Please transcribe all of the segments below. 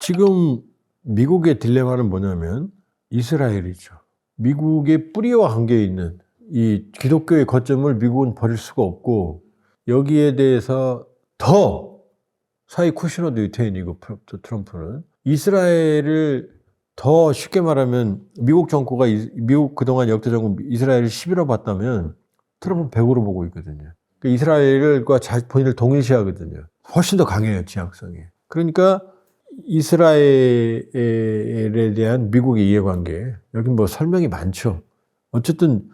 지금 미국의 딜레마는 뭐냐면 이스라엘이죠. 미국의 뿌리와 관계에 있는 이 기독교의 거점을 미국은 버릴 수가 없고, 여기에 대해서 더 사회 쿠셔너도 유태인이고, 트럼프는 이스라엘을 더 쉽게 말하면 미국 정부가 미국 그동안 역대 정부 이스라엘을 11호 봤다면 트럼프는 100으로 보고 있거든요. 그러니까 이스라엘과 본인을 동일시하거든요. 훨씬 더 강해요, 지향성이. 그러니까 이스라엘에 대한 미국의 이해관계, 여기 뭐 설명이 많죠. 어쨌든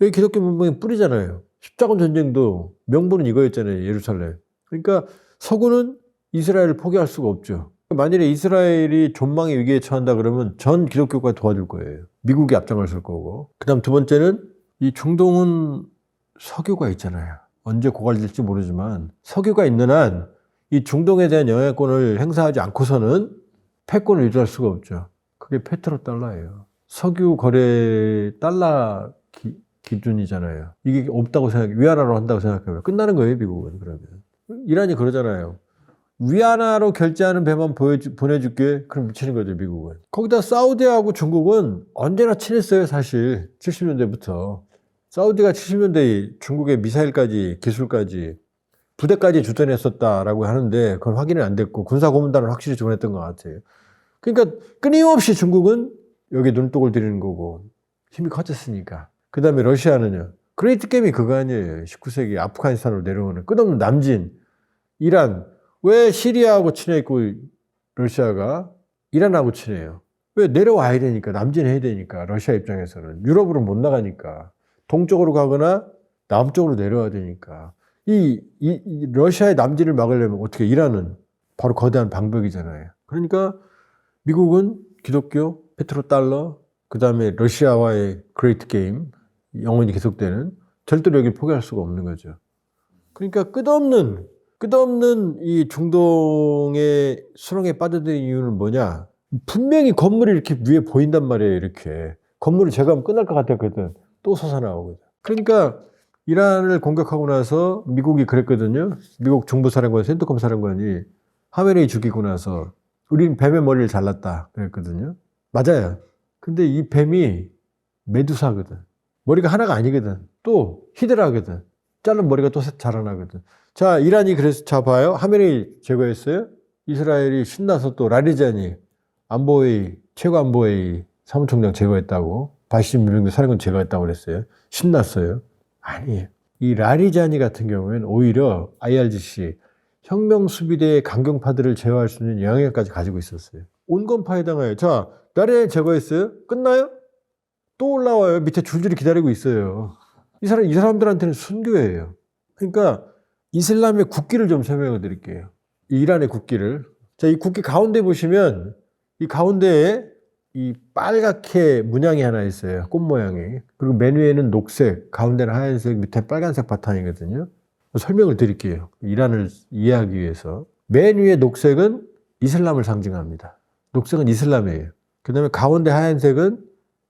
여기 기독교 문명의 뿌리잖아요. 십자군 전쟁도 명분은 이거였잖아요, 예루살렘. 그러니까 서구는 이스라엘을 포기할 수가 없죠. 만일에 이스라엘이 존망의 위기에 처한다 그러면 전 기독교가 도와줄 거예요. 미국이 앞장을 설 거고. 그 다음 두 번째는 이 중동은 석유가 있잖아요. 언제 고갈될지 모르지만 석유가 있는 한 이 중동에 대한 영향권을 행사하지 않고서는 패권을 유지할 수가 없죠. 그게 페트로달러예요. 석유 거래 달러 기준이잖아요. 이게 없다고 위안화로 한다고 생각하면 끝나는 거예요, 미국은. 그러면 이란이 그러잖아요. 위안화로 결제하는 배만 보내줄게. 그럼 미치는 거죠, 미국은. 거기다 사우디하고 중국은 언제나 친했어요, 사실. 70년대부터. 사우디가 70년대에 중국의 미사일까지, 기술까지, 부대까지 주둔했었다라고 하는데 그건 확인은 안 됐고, 군사고문단은 확실히 주둔했던 것 같아요. 그러니까 끊임없이 중국은 여기 눈독을 들이는 거고, 힘이 커졌으니까. 그 다음에 러시아는요. 그레이트 게임이 그거 아니에요. 19세기 아프가니스탄으로 내려오는 끝없는 남진, 이란. 왜 시리아하고 친해있고 러시아가 이란하고 친해요? 왜 내려와야 되니까, 남진해야 되니까. 러시아 입장에서는 유럽으로 못 나가니까, 동쪽으로 가거나 남쪽으로 내려와야 되니까. 이 러시아의 남진을 막으려면 어떻게, 이란은 바로 거대한 방벽이잖아요. 그러니까 미국은 기독교, 페트로달러, 그 다음에 러시아와의 그레이트 게임, 영원히 계속되는, 절대로 여기 포기할 수가 없는 거죠. 그러니까 끝없는 이 중동의 수렁에 빠져든 이유는 뭐냐? 분명히 건물이 이렇게 위에 보인단 말이에요, 이렇게. 건물을 제거하면 끝날 것 같았거든. 또 솟아나오거든. 그러니까 이란을 공격하고 나서 미국이 그랬거든요. 미국 중부사령관, 센트컴 사령관이 하메네이 죽이고 나서 우린 뱀의 머리를 잘랐다 그랬거든요. 맞아요. 근데 이 뱀이 메두사거든. 머리가 하나가 아니거든. 또 히드라거든. 자른 머리가 또 자라나거든. 자, 이란이 그래서 봐요. 하메네이 제거했어요. 이스라엘이 신나서 또 라리자니 최고 안보회의 사무총장 제거했다고, 바시즘 유명대 사령관 제거했다고 그랬어요. 신났어요. 아니에요. 이 라리자니 같은 경우에는 오히려 IRGC 혁명수비대의 강경파들을 제어할 수 있는 영향력까지 가지고 있었어요. 온건파에 해당해요. 자, 라리자니 제거했어요? 끝나요? 또 올라와요. 밑에 줄줄이 기다리고 있어요. 이 사람들한테는 순교예요. 그러니까 이슬람의 국기를 좀 설명해 드릴게요. 이란의 국기를. 자, 이 국기 가운데 보시면 이 가운데에 이 빨갛게 문양이 하나 있어요. 꽃 모양이. 그리고 맨 위에는 녹색, 가운데는 하얀색, 밑에 빨간색 바탕이거든요. 설명을 드릴게요. 이란을 이해하기 위해서. 맨 위에 녹색은 이슬람을 상징합니다. 녹색은 이슬람이에요. 그 다음에 가운데 하얀색은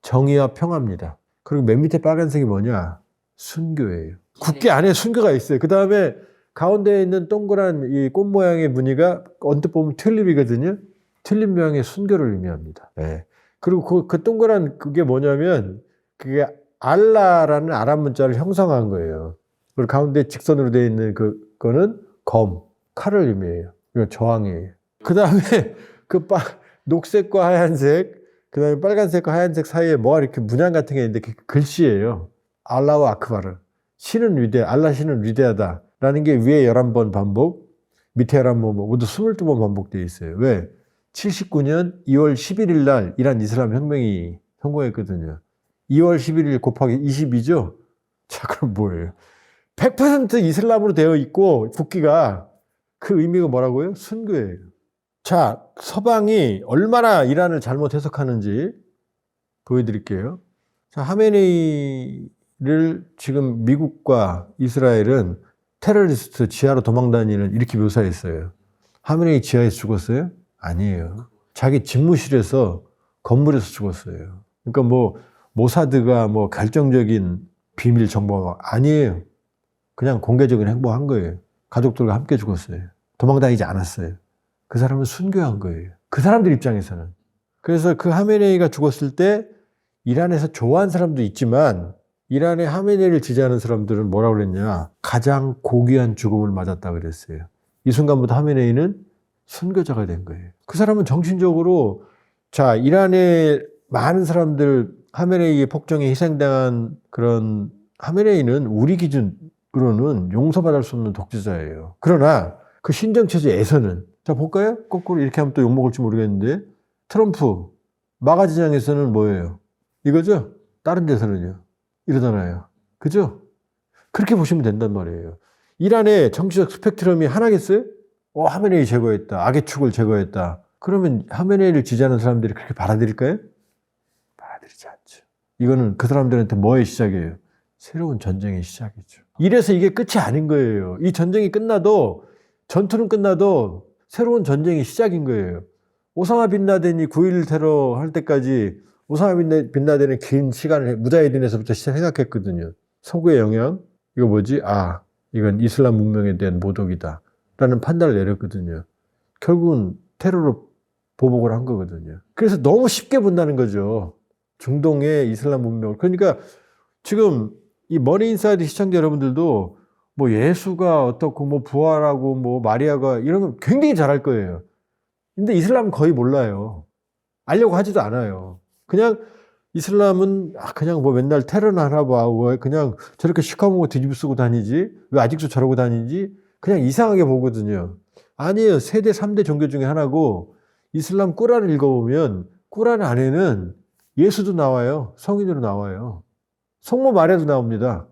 정의와 평화입니다. 그리고 맨 밑에 빨간색이 뭐냐? 순교예요. 국기 안에 순교가 있어요. 그 다음에 가운데에 있는 동그란 이 꽃 모양의 무늬가 언뜻 보면 튤립이거든요. 튤립 모양의 순교를 의미합니다. 네. 그리고 그 동그란 그게 뭐냐면 그게 알라라는 아랍 문자를 형성한 거예요. 그리고 가운데 직선으로 되어 있는 그거는 칼을 의미해요. 이거 저항이에요. 그 다음에 녹색과 하얀색, 그 다음에 빨간색과 하얀색 사이에 뭐가 이렇게 문양 같은 게 있는데 그게 글씨예요. 알라우 아크바르. 알라 신은 위대하다. 라는 게 위에 11번 반복, 밑에 11번, 모두 22번 반복되어 있어요. 왜? 79년 2월 11일 날 이란 이슬람 혁명이 성공했거든요. 2월 11일 곱하기 22죠? 자, 그럼 뭐예요? 100% 이슬람으로 되어 있고, 국기가 그 의미가 뭐라고요? 순교예요. 자, 서방이 얼마나 이란을 잘못 해석하는지 보여드릴게요. 자, 하메네이를 지금 미국과 이스라엘은 테러리스트, 지하로 도망다니는, 이렇게 묘사했어요. 하메네이 지하에서 죽었어요? 아니에요. 자기 집무실에서, 건물에서 죽었어요. 그러니까 뭐 모사드가 뭐 결정적인 비밀 정보가 아니에요. 그냥 공개적인 행보한 거예요. 가족들과 함께 죽었어요. 도망다니지 않았어요. 그 사람은 순교한 거예요. 그 사람들 입장에서는. 그래서 그 하메네이가 죽었을 때 이란에서 좋아하는 사람도 있지만 이란의 하메네이를 지지하는 사람들은 뭐라고 그랬냐. 가장 고귀한 죽음을 맞았다 그랬어요. 이 순간부터 하메네이는 순교자가 된 거예요. 그 사람은 정신적으로 자, 이란의 많은 사람들 하메네이의 폭정에 희생당한 그런 하메네이는 우리 기준으로는 용서받을 수 없는 독재자예요. 그러나 그 신정체제에서는 자 볼까요? 거꾸로 이렇게 하면 또 욕먹을지 모르겠는데 트럼프 마가지장에서는 뭐예요? 이거죠? 다른 데서는요? 이러잖아요. 그죠? 그렇게 보시면 된단 말이에요. 이란의 정치적 스펙트럼이 하나겠어요? 하메네이 제거했다. 악의 축을 제거했다. 그러면 하메네이를 지지하는 사람들이 그렇게 받아들일까요? 받아들이지 않죠. 이거는 그 사람들한테 뭐의 시작이에요? 새로운 전쟁의 시작이죠. 이래서 이게 끝이 아닌 거예요. 이 전쟁이 끝나도 전투는 끝나도 새로운 전쟁의 시작인 거예요. 오사마 빈 라덴이 9.11 테러 할 때까지 오사마 빈 라덴은 긴 시간을 무자히딘에서부터 생각했거든요. 서구의 영향? 이거 뭐지? 이건 이슬람 문명에 대한 모독이다. 라는 판단을 내렸거든요. 결국은 테러로 보복을 한 거거든요. 그래서 너무 쉽게 본다는 거죠. 중동의 이슬람 문명을. 그러니까 지금 이 머니인사이드 시청자 여러분들도 뭐 예수가 어떻고 뭐 부활하고 뭐 마리아가 이런 거 굉장히 잘할 거예요. 근데 이슬람은 거의 몰라요. 알려고 하지도 않아요. 그냥 이슬람은 그냥 뭐 맨날 테러나 하나 봐. 왜 그냥 저렇게 시커먼 거 뒤집어 쓰고 다니지? 왜 아직도 저러고 다니지? 그냥 이상하게 보거든요. 아니에요. 세대 3대 종교 중에 하나고 이슬람 꾸란을 읽어보면 꾸란 안에는 예수도 나와요. 성인으로 나와요. 성모 마리아도 나옵니다.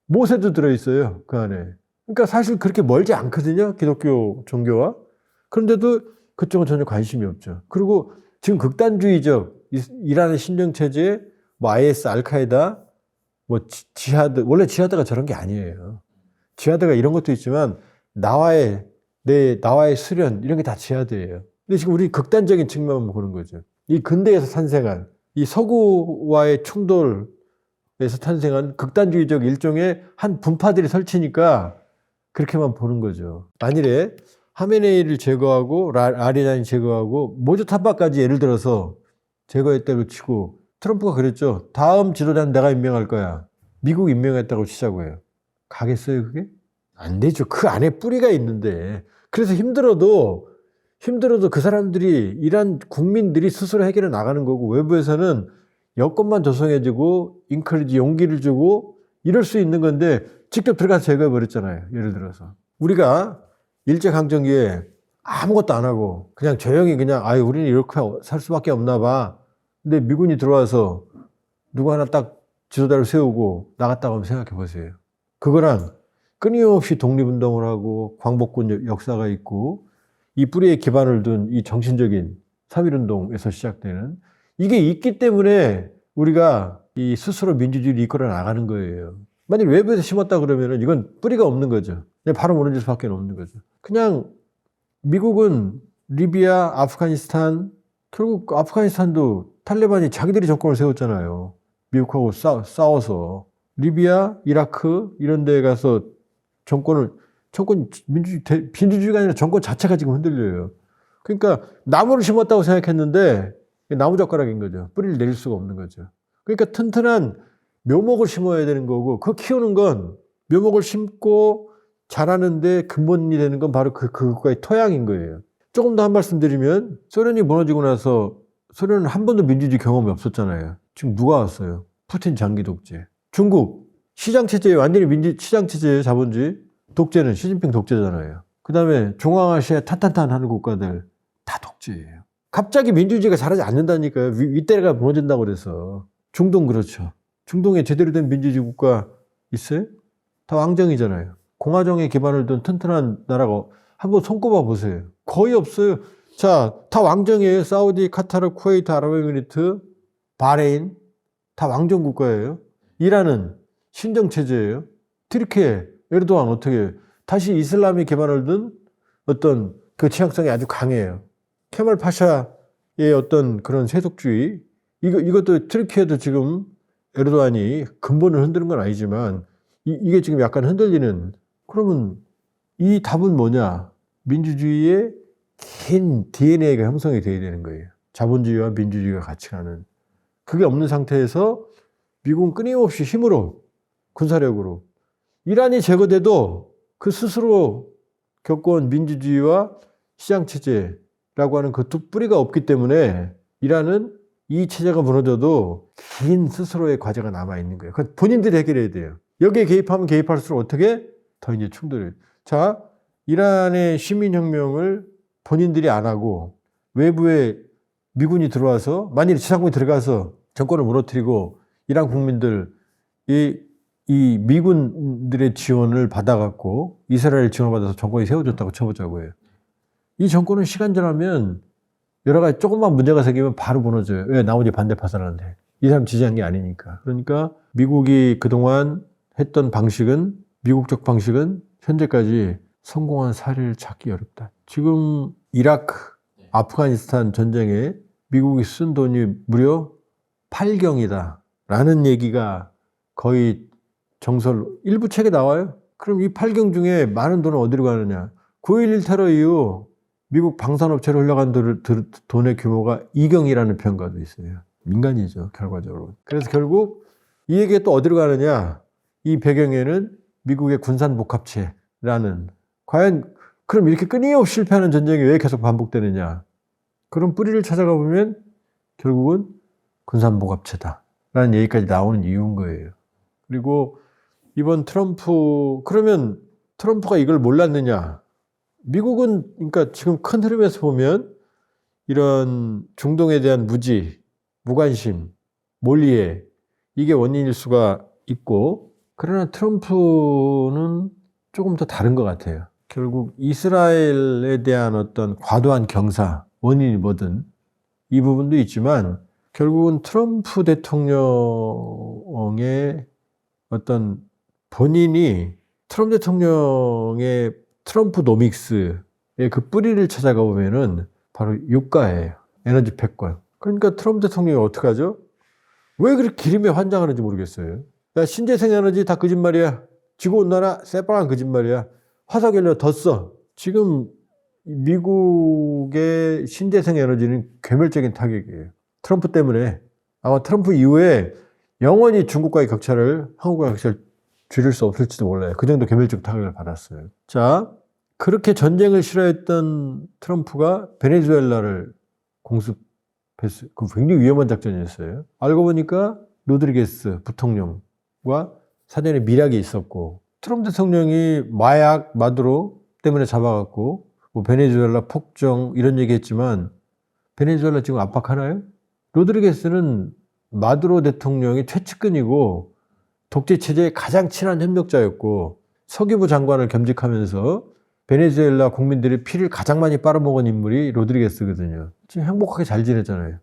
모세도 들어있어요. 그 안에. 그러니까 사실 그렇게 멀지 않거든요. 기독교 종교와. 그런데도 그쪽은 전혀 관심이 없죠. 그리고 지금 극단주의적 이란의 신정체제, 뭐 IS, 알카에다, 뭐 지하드, 원래 지하드가 저런 게 아니에요. 지하드가 이런 것도 있지만 나와의 수련 이런 게 다 지하드예요. 근데 지금 우리 극단적인 측면만 보는 거죠. 이 근대에서 탄생한 이 서구와의 충돌에서 탄생한 극단주의적 일종의 한 분파들이 설치니까 그렇게만 보는 거죠. 만일에 하메네이를 제거하고 라리단이 제거하고 모조타바까지 예를 들어서 제거했다고 치고 트럼프가 그랬죠. 다음 지도자는 내가 임명할 거야. 미국 임명했다고 치자고 해요. 가겠어요 그게? 안 되죠. 그 안에 뿌리가 있는데. 그래서 힘들어도 그 사람들이 이란 국민들이 스스로 해결해 나가는 거고 외부에서는 여건만 조성해주고 인커리지 용기를 주고 이럴 수 있는 건데 직접 들어가서 제거해 버렸잖아요. 예를 들어서 우리가 일제강점기에 아무것도 안 하고 그냥 조용히 그냥 우리는 이렇게 살 수밖에 없나 봐. 근데 미군이 들어와서 누구 하나 딱 지도자를 세우고 나갔다고 한번 생각해 보세요. 그거랑 끊임없이 독립운동을 하고 광복군 역사가 있고 이 뿌리에 기반을 둔 이 정신적인 3.1운동에서 시작되는 이게 있기 때문에 우리가 이 스스로 민주주의를 이끌어 나가는 거예요. 만약 외부에서 심었다 그러면 이건 뿌리가 없는 거죠. 그냥 바로 무너질 수밖에 없는 거죠. 그냥 미국은 리비아, 아프가니스탄, 결국 아프가니스탄도 탈레반이 자기들이 정권을 세웠잖아요. 미국하고 싸워서. 리비아, 이라크 이런 데에 가서 민주주의가 아니라 정권 자체가 지금 흔들려요. 그러니까 나무를 심었다고 생각했는데 나무젓가락인 거죠. 뿌리를 내릴 수가 없는 거죠. 그러니까 튼튼한 묘목을 심어야 되는 거고 그 키우는 건 묘목을 심고 자라는데 근본이 되는 건 바로 그거의 토양인 거예요. 조금 더 한 말씀 드리면 소련이 무너지고 나서 소련은 한 번도 민주주의 경험이 없었잖아요. 지금 누가 왔어요? 푸틴 장기 독재. 중국 시장체제 완전히 시장체제의 자본주의 독재는 시진핑 독재잖아요. 그 다음에 중앙아시아 탄탄탄 하는 국가들 다 독재예요. 갑자기 민주주의가 잘하지 않는다니까요. 윗대가 무너진다고 그래서. 중동 그렇죠. 중동에 제대로 된 민주주의 국가 있어요? 다 왕정이잖아요. 공화정에 기반을 둔 튼튼한 나라가 한번 손꼽아 보세요. 거의 없어요. 자, 다 왕정이에요. 사우디, 카타르, 쿠웨이트, 아랍에미리트, 바레인 다 왕정 국가예요. 이란은 신정체제예요. 튀르키예, 에르도안 어떻게 다시 이슬람이 기반을 둔 어떤 그 취향성이 아주 강해요. 케말 파샤의 어떤 그런 세속주의 이것도 튀르키예도 지금 에르도안이 근본을 흔드는 건 아니지만 이게 지금 약간 흔들리는 그러면 이 답은 뭐냐? 민주주의의 긴 DNA가 형성이 돼야 되는 거예요. 자본주의와 민주주의가 같이 가는. 그게 없는 상태에서 미국은 끊임없이 힘으로, 군사력으로. 이란이 제거돼도 그 스스로 겪어온 민주주의와 시장체제라고 하는 그 두 뿌리가 없기 때문에 이란은 이 체제가 무너져도 긴 스스로의 과제가 남아있는 거예요. 그건 본인들이 해결해야 돼요. 여기에 개입하면 개입할수록 어떻게? 더 이제 충돌이. 자, 이란의 시민혁명을 본인들이 안 하고 외부에 미군이 들어와서 만일 지상군이 들어가서 정권을 무너뜨리고 이란 국민들 이 미군들의 지원을 받아갖고 이스라엘 지원을 받아서 정권이 세워졌다고 쳐보자고요. 이 정권은 시간 지나면 여러 가지 조금만 문제가 생기면 바로 무너져요. 왜? 나머지 반대 파산하는데. 이 사람 지지한 게 아니니까. 그러니까 미국이 그동안 했던 방식은, 미국적 방식은 현재까지 성공한 사례를 찾기 어렵다. 지금 이라크, 아프가니스탄 전쟁에 미국이 쓴 돈이 무려 8경이다 라는 얘기가 거의 정설 일부 책에 나와요. 그럼 이 8경 중에 많은 돈은 어디로 가느냐? 9.11 테러 이후 미국 방산업체로 흘러간 돈의 규모가 2경이라는 평가도 있어요. 민간이죠, 결과적으로. 그래서 결국 이 얘기가 또 어디로 가느냐? 이 배경에는 미국의 군산복합체라는, 과연 그럼 이렇게 끊임없이 실패하는 전쟁이 왜 계속 반복되느냐? 그런 뿌리를 찾아가 보면 결국은 군산복합체다라는 얘기까지 나오는 이유인 거예요. 그리고 이번 트럼프, 그러면 트럼프가 이걸 몰랐느냐? 미국은, 그러니까 지금 큰 흐름에서 보면 이런 중동에 대한 무지, 무관심, 몰이해, 이게 원인일 수가 있고, 그러나 트럼프는 조금 더 다른 것 같아요. 결국 이스라엘에 대한 어떤 과도한 경사, 원인이 뭐든 이 부분도 있지만 결국은 트럼프 대통령의 어떤 본인이 트럼프 대통령의 트럼프 노믹스의 그 뿌리를 찾아가 보면은 바로 유가예요. 에너지 패권. 그러니까 트럼프 대통령이 어떻게 하죠? 왜 그렇게 기름에 환장하는지 모르겠어요. 야, 신재생 에너지 다 거짓말이야. 지구온난화 새빨간 거짓말이야. 화석연료 더 써. 지금 미국의 신재생 에너지는 괴멸적인 타격이에요. 트럼프 때문에. 아마 트럼프 이후에 영원히 중국과의 격차를, 한국과의 격차를 줄일 수 없을지도 몰라요. 그 정도 괴멸적 타격을 받았어요. 자, 그렇게 전쟁을 싫어했던 트럼프가 베네수엘라를 공습했어요. 그 굉장히 위험한 작전이었어요. 알고 보니까 로드리게스 부통령과 사전에 밀약이 있었고, 트럼프 대통령이 마약, 마두로 때문에 잡아갖고 뭐 베네수엘라 폭정 이런 얘기했지만 베네수엘라 지금 압박하나요? 로드리게스는 마두로 대통령이 최측근이고 독재 체제의 가장 친한 협력자였고 서기부 장관을 겸직하면서 베네수엘라 국민들의 피를 가장 많이 빨아먹은 인물이 로드리게스거든요. 지금 행복하게 잘 지냈잖아요.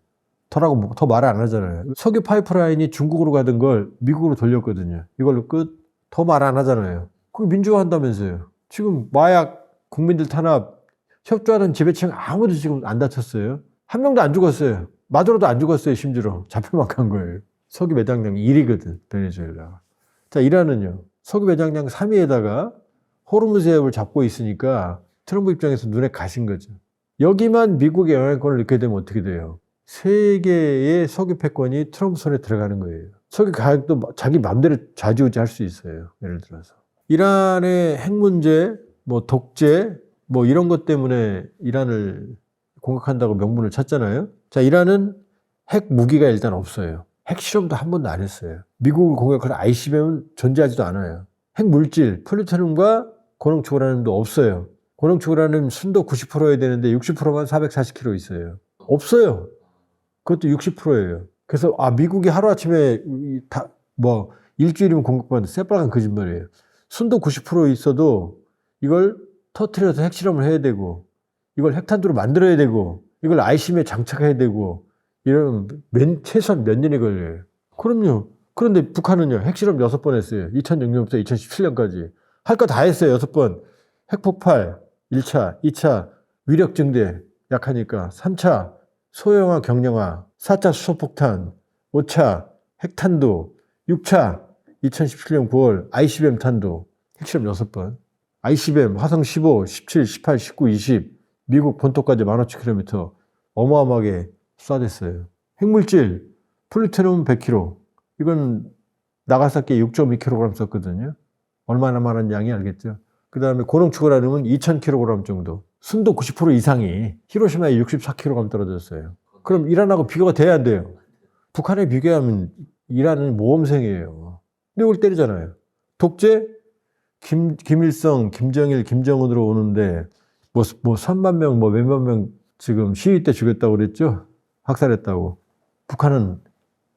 더 말을 안 하잖아요. 석유 파이프라인이 중국으로 가던 걸 미국으로 돌렸거든요. 이걸로 끝. 더 말 안 하잖아요. 그거 민주화한다면서요. 지금 마약, 국민들 탄압, 협조하는 지배층 아무도 지금 안 다쳤어요. 한 명도 안 죽었어요. 마두로도 안 죽었어요. 심지어 잡혀만 간 거예요. 석유 매장량 1위거든, 베네수엘라가. 자, 이란은요. 석유 매장량 3위에다가 호르무즈 해협을 잡고 있으니까 트럼프 입장에서 눈에 가신 거죠. 여기만 미국의 영향권을 넣게 되면 어떻게 돼요? 세계의 석유 패권이 트럼프 손에 들어가는 거예요. 석유 가격도 자기 마음대로 좌지우지할 수 있어요. 예를 들어서 이란의 핵 문제, 뭐 독재, 뭐 이런 것 때문에 이란을 공격한다고 명분을 찾잖아요. 자, 이란은 핵 무기가 일단 없어요. 핵 실험도 한 번도 안 했어요. 미국을 공격할 ICBM은 존재하지도 않아요. 핵 물질, 플루토늄과 고농축 우라늄도 없어요. 고농축 우라늄 순도 90%여야 되는데 60%만 440kg 있어요. 없어요. 그것도 60%예요. 그래서 미국이 하루아침에 일주일이면 공격받는 새빨간 거짓말이에요. 순도 90% 있어도 이걸 터트려서 핵실험을 해야 되고 이걸 핵탄두로 만들어야 되고 이걸 ICBM에 장착해야 되고 이러면 최소한 몇 년이 걸려요. 그럼요. 그런데 북한은요. 핵실험 6번 했어요. 2006년부터 2017년까지. 할 거 다 했어요. 6번. 핵폭발 1차, 2차 위력 증대 약하니까 3차 소형화 경량화 4차 수소폭탄 5차 핵탄두 6차 2017년 9월 ICBM 탄두 핵실험 6번. ICBM 화성 15, 17, 18, 19, 20 미국 본토까지 15,000km 어마어마하게 쏴댔어요. 핵물질 플루토늄 100kg. 이건 나가사키에 6.2kg 썼거든요. 얼마나 많은 양이 알겠죠. 그 다음에 고농축우라늄은 2,000kg 정도. 순도 90% 이상이 히로시마에 64kg 떨어졌어요. 그럼 이란하고 비교가 돼야 안 돼요. 북한에 비교하면 이란은 모범생이에요. 미국을 때리잖아요. 독재? 김일성, 김정일, 김정은으로 오는데 뭐 3만 명, 뭐 몇만 명 지금 시위 때 죽였다고 그랬죠? 학살했다고. 북한은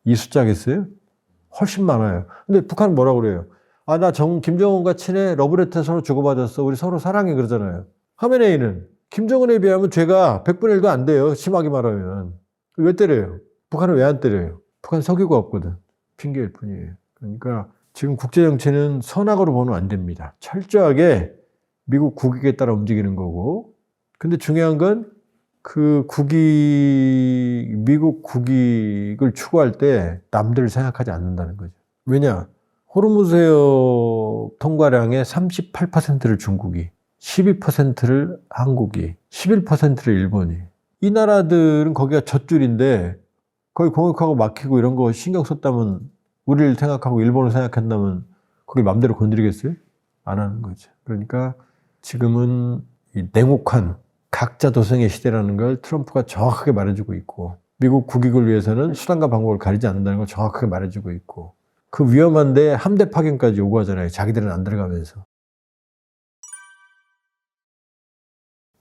이 숫자겠어요? 훨씬 많아요. 근데 북한은 뭐라고 그래요? 아, 나 김정은과 친해. 러브레터 서로 주고받았어. 우리 서로 사랑해. 그러잖아요. 하메네이는 김정은에 비하면 죄가 100분의 1도 안 돼요. 심하게 말하면. 왜 때려요? 북한은 왜 안 때려요? 북한 석유가 없거든. 핑계일 뿐이에요. 그러니까 지금 국제정치는 선악으로 보면 안 됩니다. 철저하게 미국 국익에 따라 움직이는 거고. 근데 중요한 건 그 미국 국익을 추구할 때 남들을 생각하지 않는다는 거죠. 왜냐? 호르무즈해협 통과량의 38%를 중국이, 12%를 한국이, 11%를 일본이. 이 나라들은 거기가 젖줄인데 거기 공역하고 막히고 이런 거 신경 썼다면, 우리를 생각하고 일본을 생각한다면 거기 맘대로 건드리겠어요? 안 하는 거죠. 그러니까 지금은 이 냉혹한 각자 도생의 시대라는 걸 트럼프가 정확하게 말해주고 있고, 미국 국익을 위해서는 수단과 방법을 가리지 않는다는 걸 정확하게 말해주고 있고, 그 위험한데 함대 파견까지 요구하잖아요. 자기들은 안 들어가면서.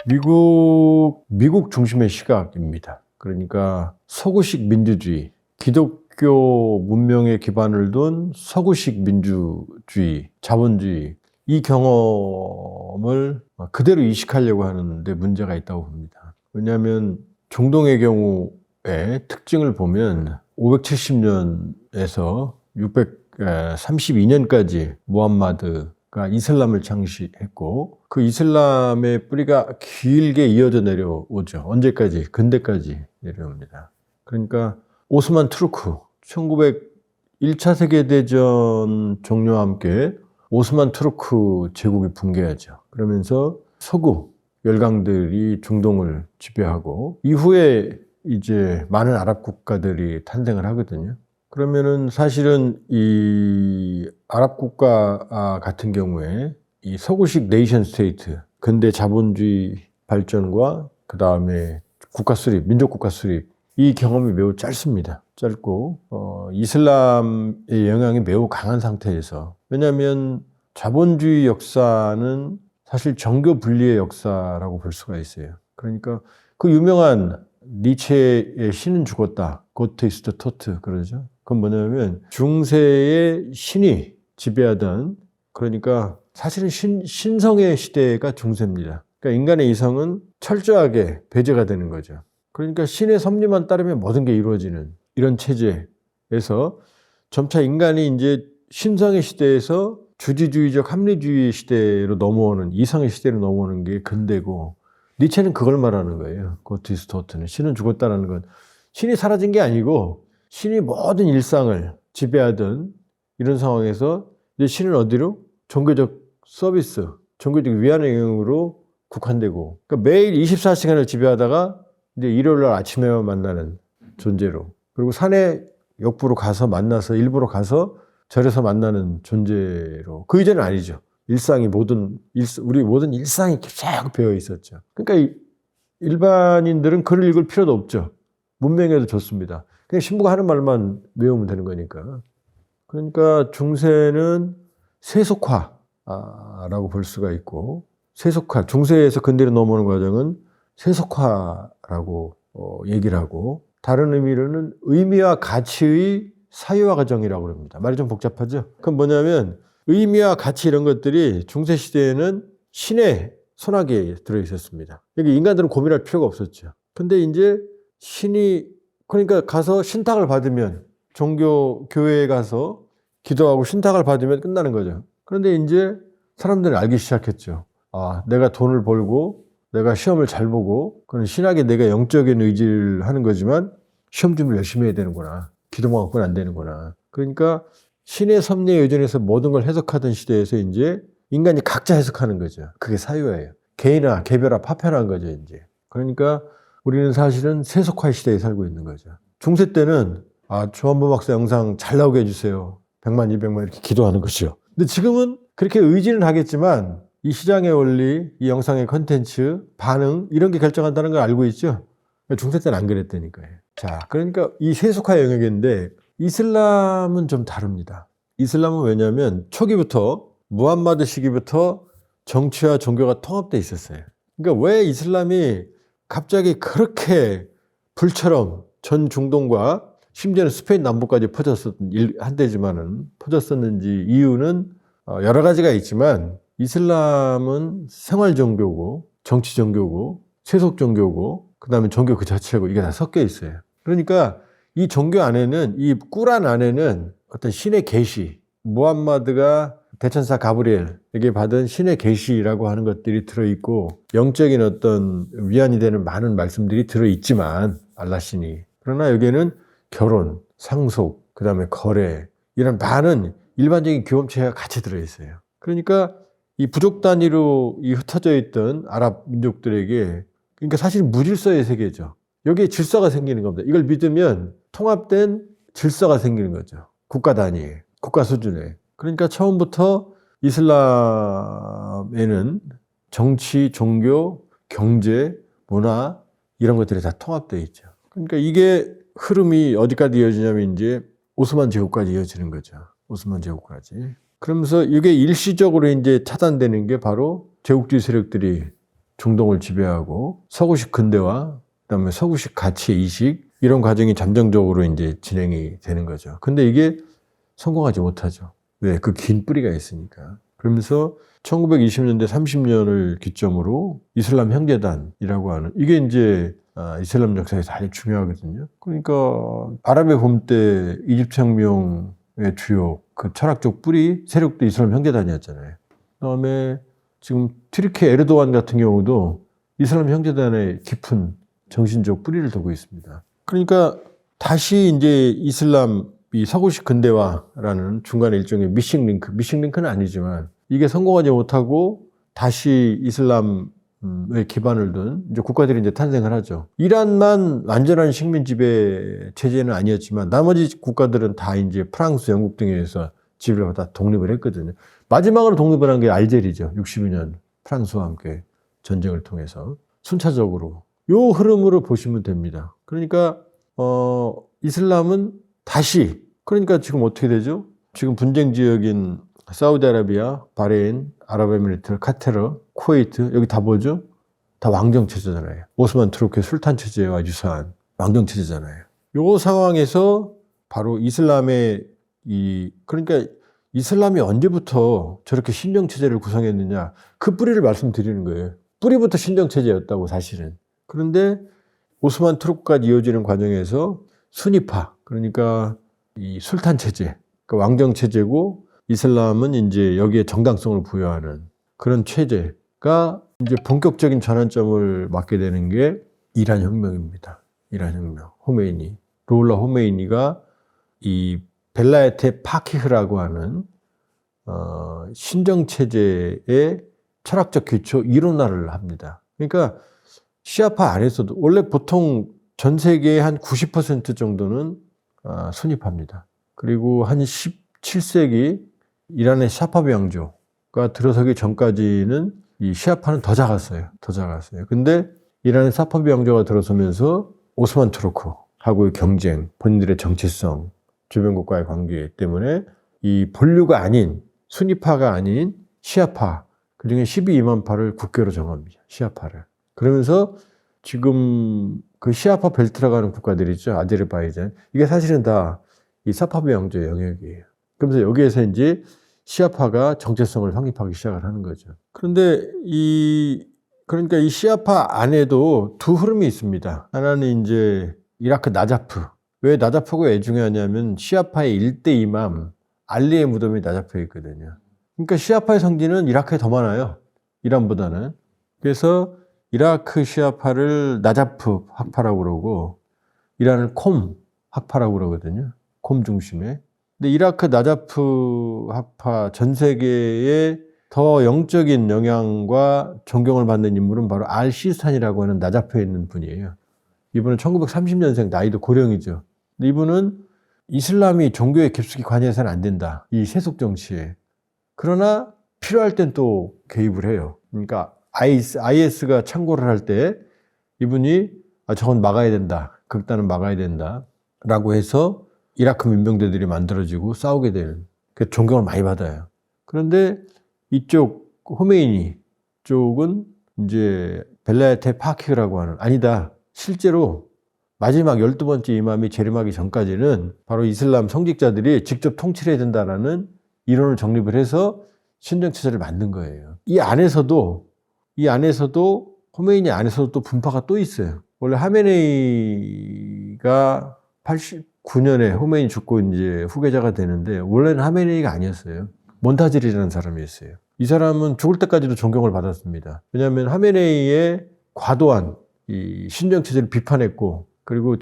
미국 중심의 시각입니다. 그러니까 서구식 민주주의, 기독교 문명에 기반을 둔 서구식 민주주의, 자본주의, 이 경험을 그대로 이식하려고 하는데 문제가 있다고 봅니다. 왜냐하면 중동의 경우에 특징을 보면 570년에서 632년까지 무함마드가 이슬람을 창시했고, 그 이슬람의 뿌리가 길게 이어져 내려오죠. 언제까지? 근대까지 내려옵니다. 그러니까 오스만 투르크, 1차 세계대전 종료와 함께 오스만 투르크 제국이 붕괴하죠. 그러면서 서구 열강들이 중동을 지배하고, 이후에 이제 많은 아랍 국가들이 탄생을 하거든요. 그러면은 사실은 이 아랍 국가 같은 경우에 이 서구식 네이션 스테이트, 근대 자본주의 발전과 그 다음에 국가 수립, 민족 국가 수립, 이 경험이 매우 짧습니다. 짧고 이슬람의 영향이 매우 강한 상태에서, 왜냐하면 자본주의 역사는 사실 정교 분리의 역사라고 볼 수가 있어요. 그러니까 그 유명한 니체의 신은 죽었다, 고트 이스트 토트 그러죠. 그건 뭐냐면 중세의 신이 지배하던, 그러니까 사실은 신성의 시대가 중세입니다. 그러니까 인간의 이성은 철저하게 배제가 되는 거죠. 그러니까 신의 섭리만 따르면 모든 게 이루어지는 이런 체제에서 점차 인간이 이제 신성의 시대에서 주지주의적 합리주의 시대로 넘어오는, 이성의 시대로 넘어오는 게 근대고, 니체는 그걸 말하는 거예요. 고트이스토트는 신은 죽었다는 건 신이 사라진 게 아니고 신이 모든 일상을 지배하던 이런 상황에서 이제 신은 어디로? 종교적 서비스, 종교적 위안의 영역으로 국한되고, 그러니까 매일 24시간을 지배하다가 이제 일요일 날 아침에만 만나는 존재로, 그리고 산에 역부로 가서 만나서 일부러 가서 절에서 만나는 존재로, 그 이전은 아니죠. 일상이 우리 모든 일상이 쫙 배어 있었죠. 그러니까 일반인들은 글을 읽을 필요도 없죠. 문명에도 좋습니다. 그냥 신부가 하는 말만 외우면 되는 거니까. 그러니까 중세는 세속화라고 볼 수가 있고, 중세에서 근대로 넘어오는 과정은 세속화라고 얘기를 하고, 다른 의미로는 의미와 가치의 사유화 과정이라고 합니다. 말이 좀 복잡하죠? 그건 뭐냐면 의미와 가치 이런 것들이 중세시대에는 신의 손아귀에 들어있었습니다. 여기 인간들은 고민할 필요가 없었죠. 근데 이제 신이, 그러니까 가서 신탁을 받으면, 교회에 가서 기도하고 신탁을 받으면 끝나는 거죠. 그런데 이제 사람들이 알기 시작했죠. 아, 내가 돈을 벌고 내가 시험을 잘 보고, 그건 신학이 내가 영적인 의지를 하는 거지만 시험 준비를 열심히 해야 되는구나. 기도만 갖고는 안 되는구나. 그러니까 신의 섭리에 의존해서 모든 걸 해석하던 시대에서 이제 인간이 각자 해석하는 거죠. 그게 사유예요. 개인화, 개별화, 파편한 거죠, 이제. 그러니까 우리는 사실은 세속화 시대에 살고 있는 거죠. 중세 때는 조한보 박사 영상 잘 나오게 해주세요. 100만, 200만 이렇게 기도하는 거죠. 근데 지금은 그렇게 의지는 하겠지만 이 시장의 원리, 이 영상의 컨텐츠, 반응 이런 게 결정한다는 걸 알고 있죠. 중세 때는 안 그랬다니까요. 자, 그러니까 이 세속화 영역인데 이슬람은 좀 다릅니다. 이슬람은 왜냐하면 초기부터 무함마드 시기부터 정치와 종교가 통합되어 있었어요. 그러니까 왜 이슬람이 갑자기 그렇게 불처럼 전 중동과 심지어는 스페인 남부까지 퍼졌었던 한때지만은 퍼졌었는지 이유는 여러 가지가 있지만 이슬람은 생활 종교고 정치 종교고 세속 종교고 그다음에 종교 그 자체고 이게 다 섞여 있어요. 그러니까 이 종교 안에는 이 꾸란 안에는 어떤 신의 계시, 무함마드가 대천사 가브리엘에게 받은 신의 계시라고 하는 것들이 들어있고 영적인 어떤 위안이 되는 많은 말씀들이 들어있지만 알라신이 그러나 여기에는 결혼, 상속, 그 다음에 거래 이런 많은 일반적인 규범체가 같이 들어있어요. 그러니까 이 부족 단위로 흩어져 있던 아랍 민족들에게 그러니까 사실 무질서의 세계죠. 여기에 질서가 생기는 겁니다. 이걸 믿으면 통합된 질서가 생기는 거죠. 국가 단위에, 국가 수준에. 그러니까 처음부터 이슬람에는 정치, 종교, 경제, 문화 이런 것들이 다 통합되어 있죠. 그러니까 이게 흐름이 어디까지 이어지냐면 이제 오스만 제국까지 이어지는 거죠. 오스만 제국까지. 그러면서 이게 일시적으로 이제 차단되는 게 바로 제국주의 세력들이 중동을 지배하고 서구식 근대화, 그다음에 서구식 가치 이식 이런 과정이 잠정적으로 이제 진행이 되는 거죠. 근데 이게 성공하지 못하죠. 왜? 그 긴 뿌리가 있으니까. 그러면서 1920년대 30년을 기점으로 이슬람 형제단이라고 하는 이게 이제 이슬람 역사에서 아주 중요하거든요. 그러니까 아랍의 봄 때 이집트 혁명의 주요 그 철학적 뿌리 세력도 이슬람 형제단이었잖아요. 그다음에 지금 튀르키 에르도안 같은 경우도 이슬람 형제단의 깊은 정신적 뿌리를 두고 있습니다. 그러니까 다시 이제 이슬람 이 서구식 근대화라는 중간에 일종의 미싱링크는 아니지만 이게 성공하지 못하고 다시 이슬람의 기반을 둔 이제 국가들이 이제 탄생을 하죠. 이란만 완전한 식민 지배 체제는 아니었지만 나머지 국가들은 다 이제 프랑스, 영국 등에 의해서 지배를 받아 독립을 했거든요. 마지막으로 독립을 한 게 알제리죠. 62년 프랑스와 함께 전쟁을 통해서 순차적으로 요 흐름으로 보시면 됩니다. 그러니까 이슬람은 다시 그러니까 지금 어떻게 되죠? 지금 분쟁 지역인 사우디아라비아, 바레인, 아랍에미리트, 카타르, 쿠웨이트 여기 다 뭐죠? 다 왕정 체제잖아요. 오스만 투르크의 술탄 체제와 유사한 왕정 체제잖아요. 요 상황에서 바로 이슬람의 그러니까 이슬람이 언제부터 저렇게 신정 체제를 구성했느냐 그 뿌리를 말씀드리는 거예요. 뿌리부터 신정 체제였다고 사실은. 그런데 오스만 투르크까지 이어지는 과정에서 수니파 그러니까 이 술탄 체제, 그러니까 왕정 체제고 이슬람은 이제 여기에 정당성을 부여하는 그런 체제가 이제 본격적인 전환점을 맞게 되는 게 이란 혁명입니다. 이란 혁명, 호메이니, 루홀라 호메이니가 이 벨라에테 파키흐라고 하는 신정 체제의 철학적 기초 이론화를 합니다. 그러니까 시아파 안에서도 원래 보통 전 세계의 한 90% 정도는 순위파입니다. 그리고 한 17세기 이란의 샤파비 왕조가 들어서기 전까지는 이 시아파는 더 작았어요. 근데 이란의 샤파비 왕조가 들어서면서 오스만 투르크하고의 경쟁, 본인들의 정체성, 주변국과의 관계 때문에 이 본류가 아닌 순위파가 아닌 시아파 그중에 12~2만파를 국교로 정합니다. 시아파를. 그러면서 지금 그 시아파 벨트라고 하는 국가들 있죠. 아제르바이잔. 이게 사실은 다 이 사파비 왕조의 영역이에요. 그러면서 여기에서 이제 시아파가 정체성을 확립하기 시작을 하는 거죠. 그런데 그러니까 이 시아파 안에도 두 흐름이 있습니다. 하나는 이제 이라크 나자프. 왜 나자프가 왜 중요하냐면 시아파의 일대 이맘 알리의 무덤이 나자프에 있거든요. 그러니까 시아파의 성지는 이라크에 더 많아요. 이란보다는. 그래서 이라크 시아파를 나자프 학파라고 그러고 이란을 콤 학파라고 그러거든요. 콤 중심에. 근데 이라크 나자프 학파 전 세계의 더 영적인 영향과 존경을 받는 인물은 바로 알시스탄이라고 하는 나자프에 있는 분이에요. 이분은 1930년생, 나이도 고령이죠. 근데 이분은 이슬람이 종교에 깊숙이 관여해서는 안 된다. 이 세속 정치에. 그러나 필요할 땐 또 개입을 해요. 그러니까 IS가 창궐을 할 때 이분이 저건 막아야 된다. 극단은 막아야 된다. 라고 해서 이라크 민병대들이 만들어지고 싸우게 되는, 그 존경을 많이 받아요. 그런데 이쪽 호메이니 쪽은 이제 벨라야테 파키라고 하는, 아니다. 실제로 마지막 12번째 이맘이 재림하기 전까지는 바로 이슬람 성직자들이 직접 통치해야 된다라는 이론을 정립을 해서 신정체제를 만든 거예요. 이 안에서도 호메이니 안에서도 또 분파가 또 있어요. 원래 하메네이가 89년에 호메이니 죽고 이제 후계자가 되는데 원래는 하메네이가 아니었어요. 몬타질이라는 사람이었어요. 이 사람은 죽을 때까지도 존경을 받았습니다. 왜냐하면 하메네이의 과도한 이 신정체제를 비판했고, 그리고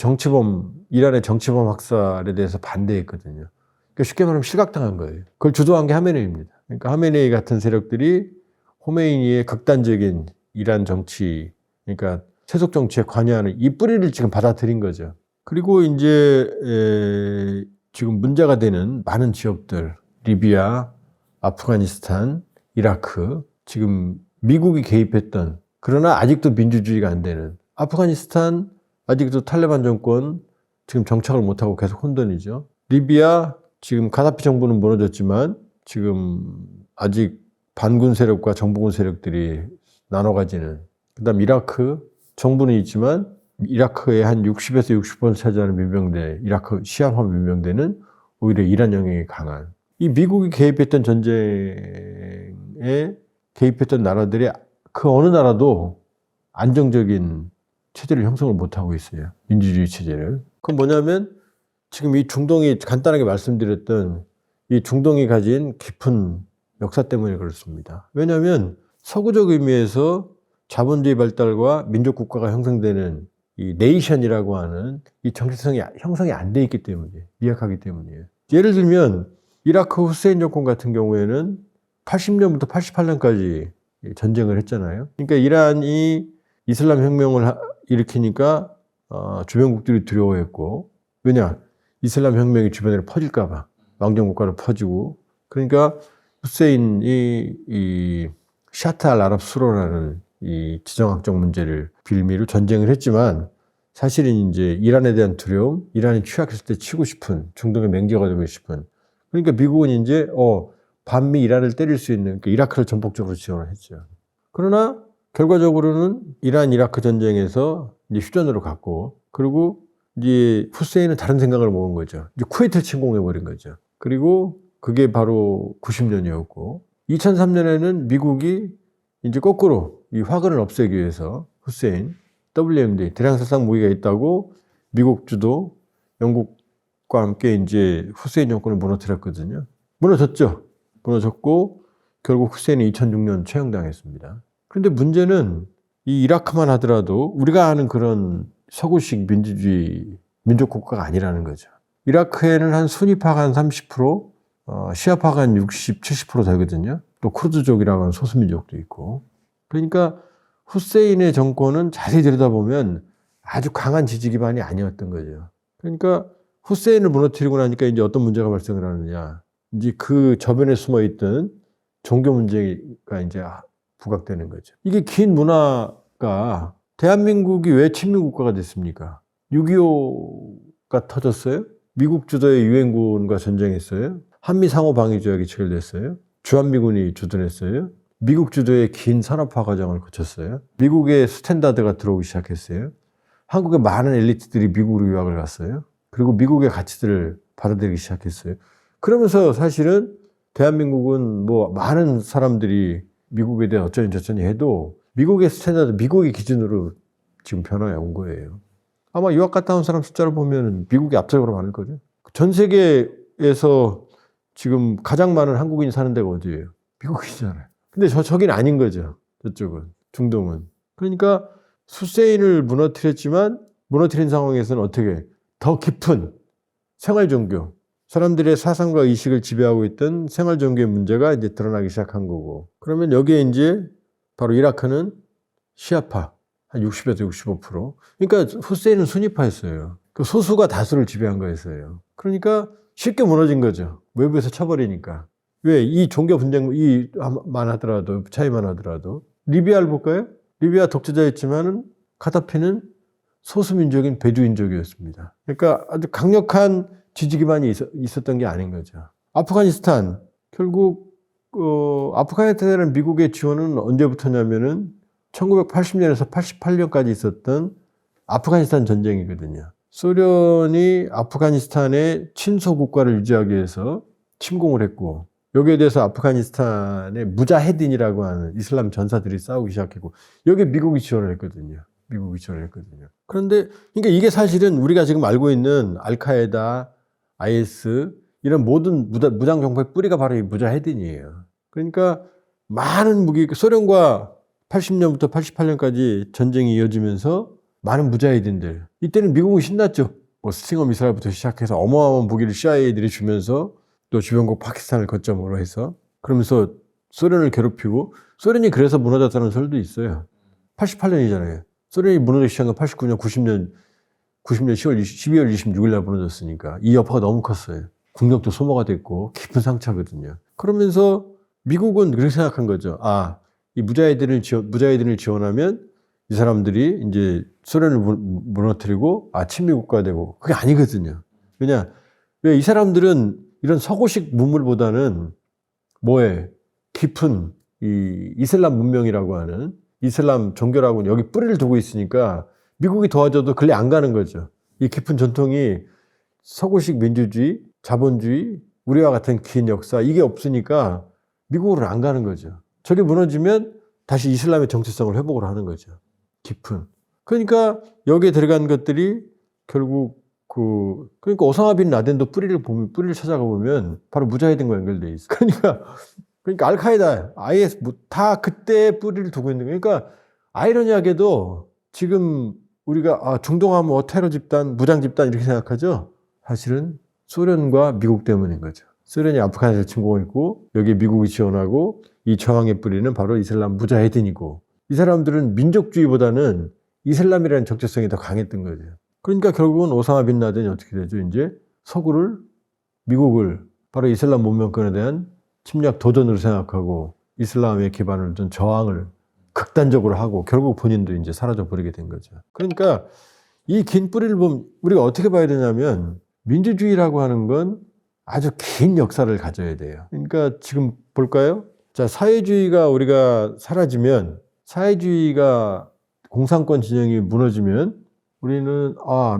이란의 정치범 학살에 대해서 반대했거든요. 그러니까 쉽게 말하면 실각당한 거예요. 그걸 주도한 게 하메네이입니다. 그러니까 하메네이 같은 세력들이 호메이니의 극단적인 이란 정치, 그러니까 세속 정치에 관여하는 이 뿌리를 지금 받아들인 거죠. 그리고 이제 지금 문제가 되는 많은 지역들, 리비아, 아프가니스탄, 이라크, 지금 미국이 개입했던, 그러나 아직도 민주주의가 안 되는 아프가니스탄, 아직도 탈레반 정권 지금 정착을 못하고 계속 혼돈이죠. 리비아, 지금 가다피 정부는 무너졌지만 지금 아직 반군 세력과 정부군 세력들이 나눠 가지는, 그다음 이라크, 정부는 있지만 이라크의 한 60에서 60% 차지하는 민병대, 이라크 시아파 민병대는 오히려 이란 영향이 강한, 이 미국이 개입했던 전쟁에 개입했던 나라들이 그 어느 나라도 안정적인 체제를 형성을 못하고 있어요. 민주주의 체제를. 그건 뭐냐면 지금 이 중동이, 간단하게 말씀드렸던 이 중동이 가진 깊은 역사 때문에 그렇습니다. 왜냐하면 서구적 의미에서 자본주의 발달과 민족국가가 형성되는 이 네이션이라고 하는 이 정체성이 형성이 안 돼 있기 때문이에요. 미약하기 때문이에요. 예를 들면 이라크 후세인 정권 같은 경우에는 80년부터 88년까지 전쟁을 했잖아요. 그러니까 이란이 이슬람 혁명을 일으키니까 주변국들이 두려워했고, 왜냐? 이슬람 혁명이 주변으로 퍼질까 봐, 왕정국가로 퍼지고. 그러니까 후세인이 이 샤트 알 아랍 수로라는 이 지정학적 문제를 빌미로 전쟁을 했지만, 사실은 이제 이란에 대한 두려움, 이란이 취약했을 때 치고 싶은, 중동의 맹지가 되고 싶은, 그러니까 미국은 이제 반미 이란을 때릴 수 있는, 그러니까 이라크를 전폭적으로 지원을 했죠. 그러나 결과적으로는 이란 이라크 전쟁에서 이제 휴전으로 갔고, 그리고 이제 후세인은 다른 생각을 먹은 거죠. 이제 쿠웨이트를 침공해 버린 거죠. 그리고 그게 바로 90년이었고, 2003년에는 미국이 이제 거꾸로 이 화근을 없애기 위해서 후세인, WMD, 대량살상 무기가 있다고 미국 주도 영국과 함께 이제 후세인 정권을 무너뜨렸거든요. 무너졌죠. 무너졌고 결국 후세인이 2006년 처형당했습니다. 그런데 문제는 이 이라크만 하더라도 우리가 아는 그런 서구식 민주주의 민족국가가 아니라는 거죠. 이라크에는 한 순위파가 한 30%, 시아파가 한 60, 70% 되거든요. 또 쿠르드족이라고 하는 소수민족도 있고. 그러니까 후세인의 정권은 자세히 들여다보면 아주 강한 지지 기반이 아니었던 거죠. 그러니까 후세인을 무너뜨리고 나니까 이제 어떤 문제가 발생을 하느냐. 이제 그 저변에 숨어 있던 종교 문제가 이제 부각되는 거죠. 이게 긴 문화가, 대한민국이 왜 친민국가가 됐습니까? 6.25가 터졌어요? 미국 주도의 유엔군과 전쟁했어요? 한미 상호 방위 조약이 체결됐어요? 주한미군이 주둔했어요? 미국 주도의 긴 산업화 과정을 거쳤어요? 미국의 스탠다드가 들어오기 시작했어요? 한국의 많은 엘리트들이 미국으로 유학을 갔어요? 그리고 미국의 가치들을 받아들이기 시작했어요? 그러면서 사실은 대한민국은 뭐 많은 사람들이 미국에 대해 어쩌니 저쩌니 해도 미국의 스탠다드, 미국의 기준으로 지금 변화해 온 거예요. 아마 유학 갔다 온 사람 숫자를 보면 미국이 압도적으로 많을 거죠. 전 세계에서 지금 가장 많은 한국인이 사는 데가 어디예요? 미국이잖아요. 근데 저긴 아닌 거죠. 저쪽은, 중동은. 그러니까 후세인을 무너뜨렸지만 무너뜨린 상황에서는 어떻게 더 깊은 생활 종교, 사람들의 사상과 의식을 지배하고 있던 생활 종교의 문제가 이제 드러나기 시작한 거고. 그러면 여기에 이제 바로 이라크는 시아파 한 60에서 65%. 그러니까 후세인은 수니파였어요. 그 소수가 다수를 지배한 거였어요. 그러니까 쉽게 무너진 거죠. 외부에서 쳐버리니까. 왜? 이 종교 분쟁, 하더라도, 차이만 하더라도. 리비아를 볼까요? 리비아 독재자였지만은 카다피는 소수민족인 베두인족이었습니다. 그러니까 아주 강력한 지지 기반이 있었던 게 아닌 거죠. 아프가니스탄, 결국, 아프가니스탄에는 미국의 지원은 언제부터냐면은 1980년에서 88년까지 있었던 아프가니스탄 전쟁이거든요. 소련이 아프가니스탄의 친소 국가를 유지하기 위해서 침공을 했고, 여기에 대해서 아프가니스탄의 무자헤딘이라고 하는 이슬람 전사들이 싸우기 시작했고, 여기에 미국이 지원을 했거든요. 그런데, 그러니까 이게 사실은 우리가 지금 알고 있는 알카에다, IS, 이런 모든 무장 정파의 뿌리가 바로 이 무자헤딘이에요. 그러니까 많은 소련과 80년부터 88년까지 전쟁이 이어지면서 많은 무자헤딘들. 이때는 미국은 신났죠. 뭐 스팅어 미사일부터 시작해서 어마어마한 무기를 CIA들이 주면서 또 주변국 파키스탄을 거점으로 해서 그러면서 소련을 괴롭히고 소련이 그래서 무너졌다는 설도 있어요. 88년이잖아요. 소련이 무너지기 시작한 건 89년, 90년 12월 26일 날 무너졌으니까 이 여파가 너무 컸어요. 국력도 소모가 됐고 깊은 상처거든요. 그러면서 미국은 그렇게 생각한 거죠. 이 무자헤딘을 지원하면 이 사람들이 이제 소련을 무너뜨리고 친미국가 되고 그게 아니거든요. 왜 이 사람들은 이런 서구식 문물보다는 깊은 이 이슬람 문명이라고 하는 이슬람 종교라고 여기 뿌리를 두고 있으니까 미국이 도와줘도 근래 안 가는 거죠. 이 깊은 전통이 서구식 민주주의, 자본주의, 우리와 같은 긴 역사 이게 없으니까 미국으로 안 가는 거죠. 저게 무너지면 다시 이슬람의 정체성을 회복을 하는 거죠. 깊은. 그러니까 여기에 들어간 것들이 결국 그러니까 오사마 빈 라덴도 뿌리를 찾아가 보면 바로 무자헤딘과 연결돼 있어. 그러니까 알카에다, IS 다 그때 뿌리를 두고 있는 거예요. 그러니까 아이러니하게도 지금 우리가 중동하면 테러 집단, 무장 집단 이렇게 생각하죠. 사실은 소련과 미국 때문인 거죠. 소련이 아프가니스탄을 침공했고 여기 미국이 지원하고 이 저항의 뿌리는 바로 이슬람 무자헤딘이고 이 사람들은 민족주의보다는 이슬람이라는 정체성이 더 강했던 거죠. 그러니까 결국은 오사마 빈 라덴이 어떻게 되죠? 이제 미국을 바로 이슬람 문명권에 대한 침략 도전으로 생각하고 이슬람의 기반을 둔 저항을 극단적으로 하고 결국 본인도 이제 사라져 버리게 된 거죠. 그러니까 이 긴 뿌리를 보면 우리가 어떻게 봐야 되냐면 민주주의라고 하는 건 아주 긴 역사를 가져야 돼요. 그러니까 지금 볼까요? 자, 사회주의가 우리가 사라지면 사회주의가 공산권 진영이 무너지면 우리는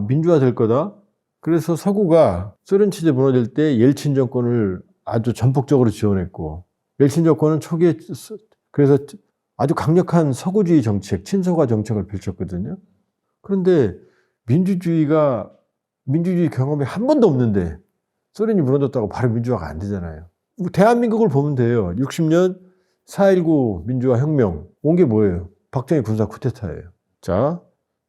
민주화 될 거다. 그래서 서구가 소련 체제 무너질 때 옐친 정권을 아주 전폭적으로 지원했고 옐친 정권은 초기에 그래서 아주 강력한 서구주의 정책, 친서가 정책을 펼쳤거든요. 그런데 민주주의 경험이 한 번도 없는데 소련이 무너졌다고 바로 민주화가 안 되잖아요. 대한민국을 보면 돼요. 60년 4.19 민주화 혁명 온 게 뭐예요? 박정희 군사 쿠데타예요. 자,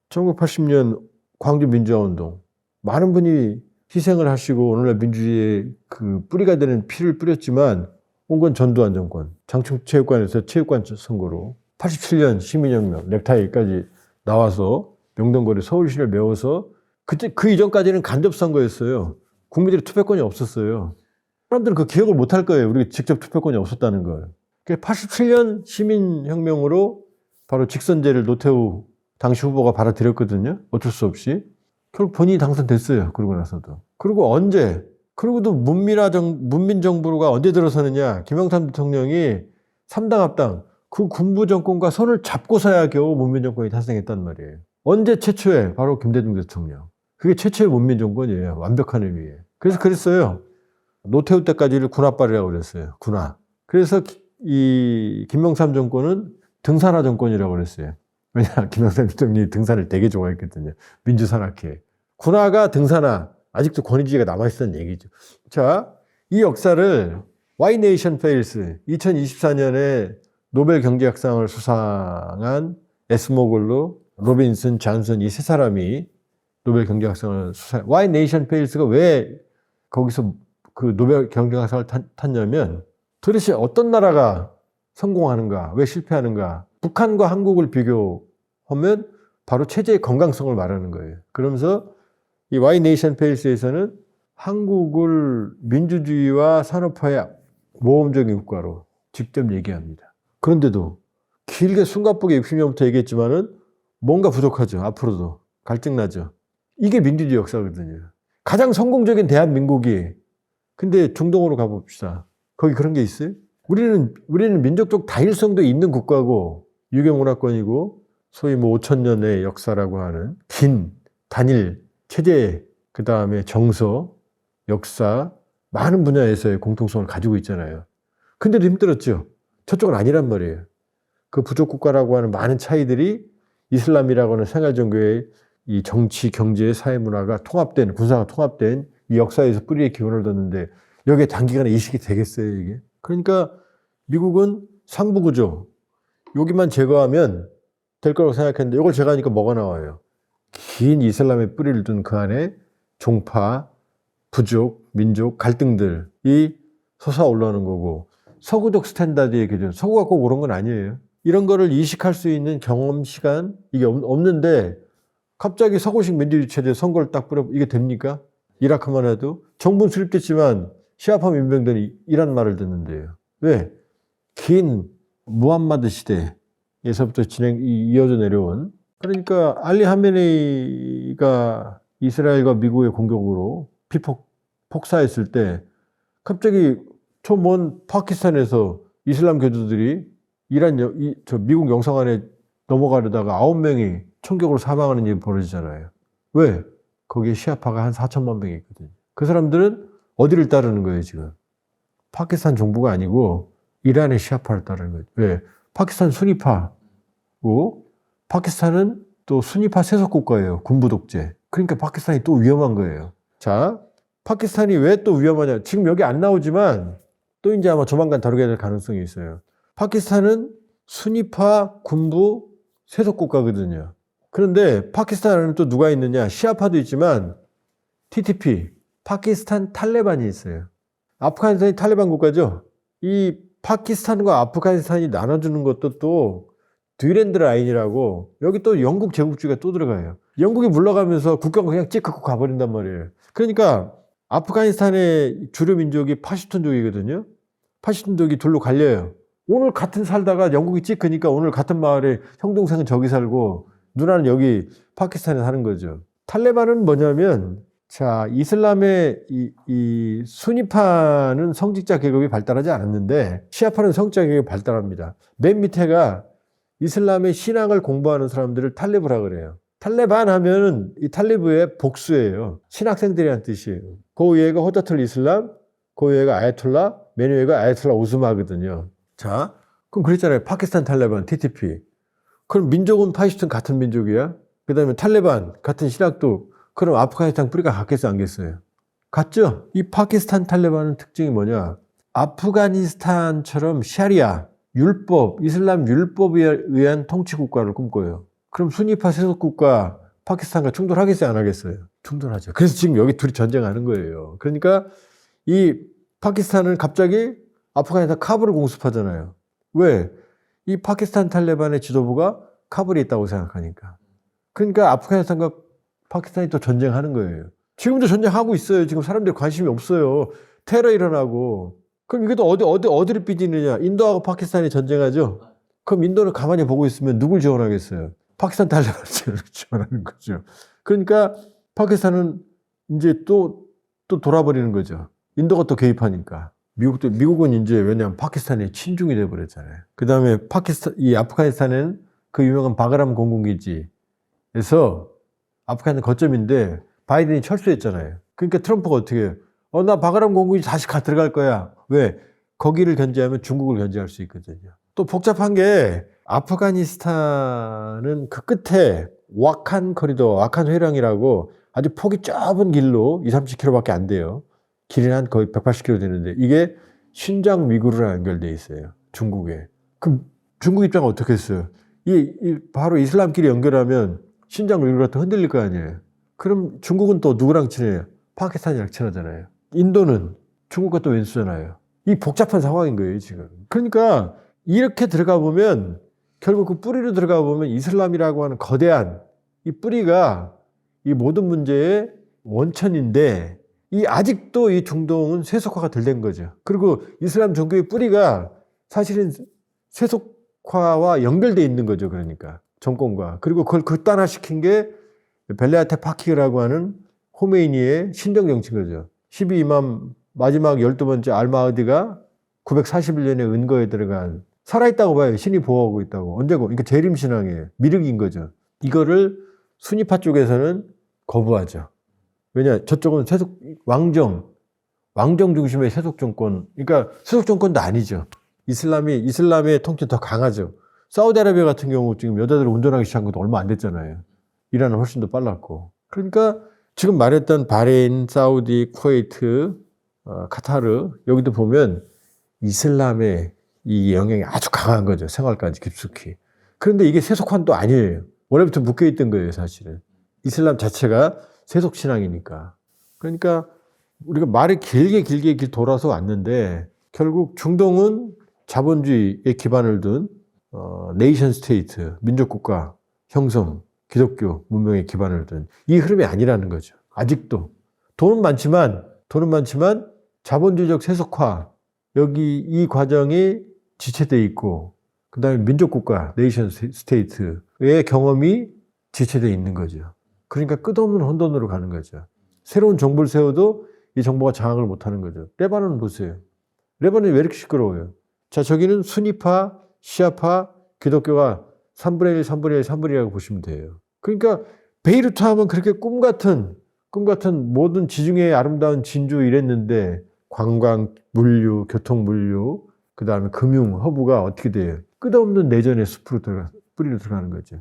1980년 광주 민주화 운동 많은 분이 희생을 하시고 오늘날 민주주의의 그 뿌리가 되는 피를 뿌렸지만 온 건 전두환 정권, 장충체육관에서 체육관 선거로 87년 시민혁명, 넥타이까지 나와서 명동거리 서울시를 메워서 그 이전까지는 간접선거였어요. 국민들이 투표권이 없었어요. 사람들은 그 기억을 못할 거예요. 우리가 직접 투표권이 없었다는 걸. 87년 시민혁명으로 바로 직선제를 노태우 당시 후보가 받아들였거든요. 어쩔 수 없이. 결국 본인이 당선됐어요. 그러고 나서도. 그리고도 문민정부가 언제 들어서느냐. 김영삼 대통령이 3당 합당 그 군부 정권과 손을 잡고서야 겨우 문민정권이 탄생했단 말이에요. 언제 최초에? 바로 김대중 대통령. 그게 최초의 문민정권이에요. 완벽한 의미에. 그래서 그랬어요. 노태우 때까지를 군화발이라고 그랬어요. 군화. 그래서 이 김영삼 정권은 등산화 정권이라고 그랬어요. 왜냐, 김영삼 대통령이 등산을 되게 좋아했거든요. 민주산악회. 군화가 등산화. 아직도 권위주의가 남아있었던 얘기죠. 자, 이 역사를 Why Nation Fails 2024년에 노벨 경제학상을 수상한 에스모글루, 로빈슨, 잔슨 이 세 사람이 노벨 경제학상을 수상. Why Nation Fails가 왜 거기서 그 노벨 경제학상을 탔냐면 도대체 어떤 나라가 성공하는가, 왜 실패하는가. 북한과 한국을 비교하면 바로 체제의 건강성을 말하는 거예요. 그러면서 이 Why Nation Fails에서는 한국을 민주주의와 산업화의 모범적인 국가로 직접 얘기합니다. 그런데도 길게 숨가쁘게 60년부터 얘기했지만은 뭔가 부족하죠. 앞으로도 갈증나죠. 이게 민주주의 역사거든요. 가장 성공적인 대한민국이, 근데 중동으로 가봅시다. 거기 그런 게 있어요? 우리는 민족적 다일성도 있는 국가고 유교 문화권이고 소위 뭐 5,000년의 역사라고 하는 긴 단일 체제, 그 다음에 정서, 역사, 많은 분야에서의 공통성을 가지고 있잖아요. 근데도 힘들었죠. 저쪽은 아니란 말이에요. 그 부족 국가라고 하는 많은 차이들이 이슬람이라고 하는 생활 종교의 이 정치, 경제, 사회 문화가 통합된, 군사가 통합된 이 역사에서 뿌리의 기원을 뒀는데 여기에 단기간에 이식이 되겠어요, 이게? 그러니까 미국은 상부구조, 여기만 제거하면 될 거라고 생각했는데 이걸 제거하니까 뭐가 나와요? 긴 이슬람의 뿌리를 둔 그 안에 종파, 부족, 민족, 갈등들이 솟아올라오는 거고 서구적 스탠다드의 기준, 서구가 꼭 그런 건 아니에요. 이런 거를 이식할 수 있는 경험 시간 이게 없는데 갑자기 서구식 민주주의 체제 선거를 딱 뿌려 이게 됩니까? 이라크만 해도 정부는 수립됐지만 시아파 민병들이 이란 말을 듣는데요. 왜? 긴 무함마드 시대에서부터 이어져 내려온, 그러니까 알리 하메네이가 이스라엘과 미국의 공격으로 폭사했을 때 갑자기 저 먼 파키스탄에서 이슬람 교주들이 미국 영사관에 넘어가려다가 9명이 총격으로 사망하는 일이 벌어지잖아요. 왜? 거기에 시아파가 한 4천만 명이 있거든요. 그 사람들은 어디를 따르는 거예요, 지금? 파키스탄 정부가 아니고 이란의 시아파를 따르는 거예요. 왜? 파키스탄 순위파고 파키스탄은 또 순위파 세속 국가예요. 군부 독재. 그러니까 파키스탄이 또 위험한 거예요. 자, 파키스탄이 왜 또 위험하냐? 지금 여기 안 나오지만 또 이제 아마 조만간 다루게 될 가능성이 있어요. 파키스탄은 순위파 군부 세속 국가거든요. 그런데 파키스탄에는 또 누가 있느냐? 시아파도 있지만 TTP, 파키스탄 탈레반이 있어요. 아프가니스탄이 탈레반 국가죠. 이 파키스탄과 아프가니스탄이 나눠주는 것도 또 듀랜드 라인이라고 여기 또 영국 제국주의가 또 들어가요. 영국이 물러가면서 국경을 그냥 찍고 가버린단 말이에요. 그러니까 아프가니스탄의 주류 민족이 파슈툰족이거든요. 파슈툰족이 둘로 갈려요. 오늘 같은 살다가 영국이 찍으니까 오늘 같은 마을에 형 동생은 저기 살고 누나는 여기 파키스탄에 사는 거죠. 탈레반은 뭐냐면 자, 이슬람의 이 순위파는 성직자 계급이 발달하지 않았는데 시아파는 성직자 계급이 발달합니다. 맨 밑에가 이슬람의 신앙을 공부하는 사람들을 탈레브라 그래요. 탈레반 하면은 이 탈레브의 복수예요. 신학생들이란 뜻이에요. 그 위에가 호자툴 이슬람, 그 위에가 아야톨라, 맨 위에가 아야톨라 오스마거든요. 자, 그럼 그랬잖아요. 파키스탄 탈레반, TTP. 그럼 민족은 파시스트는 같은 민족이야? 그 다음에 탈레반, 같은 신학도, 그럼 아프가니스탄 뿌리가 같겠어, 안겠어요? 같죠? 이 파키스탄 탈레반은 특징이 뭐냐? 아프가니스탄처럼 샤리아, 율법, 이슬람 율법에 의한 통치국가를 꿈꿔요. 그럼 순위파 세속국가 파키스탄과 충돌하겠어요, 안 하겠어요? 충돌하죠. 그래서 지금 여기 둘이 전쟁하는 거예요. 그러니까 이 파키스탄은 갑자기 아프가니스탄 카불을 공습하잖아요. 왜? 이 파키스탄 탈레반의 지도부가 카불에 있다고 생각하니까. 그러니까 아프가니스탄과 파키스탄이 또 전쟁하는 거예요. 지금도 전쟁하고 있어요. 지금 사람들이 관심이 없어요. 테러 일어나고. 그럼 이것도 어디를 삐지느냐? 인도하고 파키스탄이 전쟁하죠? 그럼 인도는 가만히 보고 있으면 누굴 지원하겠어요? 파키스탄 탈레반을 지원하는 거죠. 그러니까 파키스탄은 이제 또 돌아버리는 거죠. 인도가 또 개입하니까. 미국은 이제 왜냐하면 파키스탄에 친중이 돼버렸잖아요. 그 다음에 이 아프가니스탄에는 그 유명한 바그람 공군기지에서 아프가니스탄 거점인데 바이든이 철수했잖아요. 그러니까 트럼프가 어떻게 해요? 나 바그람 공군기지 다시 들어갈 거야. 왜? 거기를 견제하면 중국을 견제할 수 있거든요. 또 복잡한 게 아프가니스탄은 그 끝에 와칸 코리도, 와칸 회랑이라고 아주 폭이 좁은 길로 20-30km밖에 안 돼요. 길이 한 거의 180km 되는데 이게 신장 위구르랑 연결돼 있어요. 중국에. 그럼 중국 입장은 어떻게 했어요? 바로 이슬람끼리 연결하면 신장 위구르가 또 흔들릴 거 아니에요. 그럼 중국은 또 누구랑 친해요? 파키스탄이랑 친하잖아요. 인도는 중국과 또 왼수잖아요. 이 복잡한 상황인 거예요, 지금. 그러니까 이렇게 들어가 보면 결국 그 뿌리로 들어가 보면 이슬람이라고 하는 거대한 이 뿌리가 이 모든 문제의 원천인데 이 아직도 이 중동은 세속화가 덜 된 거죠. 그리고 이슬람 종교의 뿌리가 사실은 세속화와 연결돼 있는 거죠. 그러니까 정권과. 그리고 그걸 극단화시킨 게 벨레아테 파키라고 하는 호메이니의 신정 정치인 거죠. 12이맘 마지막 12번째 알마흐디가 941년에 은거에 들어간 살아있다고 봐요. 신이 보호하고 있다고. 언제고? 그러니까 재림 신앙이에요. 미륵인 거죠. 이거를 수니파 쪽에서는 거부하죠. 왜냐? 저쪽은 세속 왕정 중심의 세속 정권. 그러니까 세속 정권도 아니죠. 이슬람의 통치 더 강하죠. 사우디아라비아 같은 경우 지금 여자들을 운전하기 시작한 것도 얼마 안 됐잖아요. 이란은 훨씬 더 빨랐고. 그러니까 지금 말했던 바레인, 사우디, 쿠웨이트, 카타르 여기도 보면 이슬람의 이 영향이 아주 강한 거죠. 생활까지 깊숙이. 그런데 이게 세속화는 또 아니에요. 원래부터 묶여있던 거예요, 사실은. 이슬람 자체가 세속 신앙이니까. 그러니까 우리가 말이 길게 돌아서 왔는데 결국 중동은 자본주의에 기반을 둔 네이션 스테이트, 민족국가 형성, 기독교 문명에 기반을 둔 이 흐름이 아니라는 거죠. 아직도. 돈은 많지만 자본주의적 세속화, 여기 이 과정이 지체되어 있고 그 다음에 민족국가, 네이션 스테이트의 경험이 지체되어 있는 거죠. 그러니까 끝없는 혼돈으로 가는 거죠. 새로운 정부를 세워도 이 정부가 장악을 못하는 거죠. 레바논 보세요. 레바논이 왜 이렇게 시끄러워요? 자, 저기는 수니파, 시아파, 기독교가 3분의 1, 3분의 1, 3분의 1이라고 보시면 돼요. 그러니까 베이루트 하면 그렇게 꿈 같은 모든 지중해의 아름다운 진주 이랬는데 관광, 물류, 교통 물류, 그 다음에 금융, 허브가 어떻게 돼요? 끝없는 내전의 뿌리로 들어가는 거죠.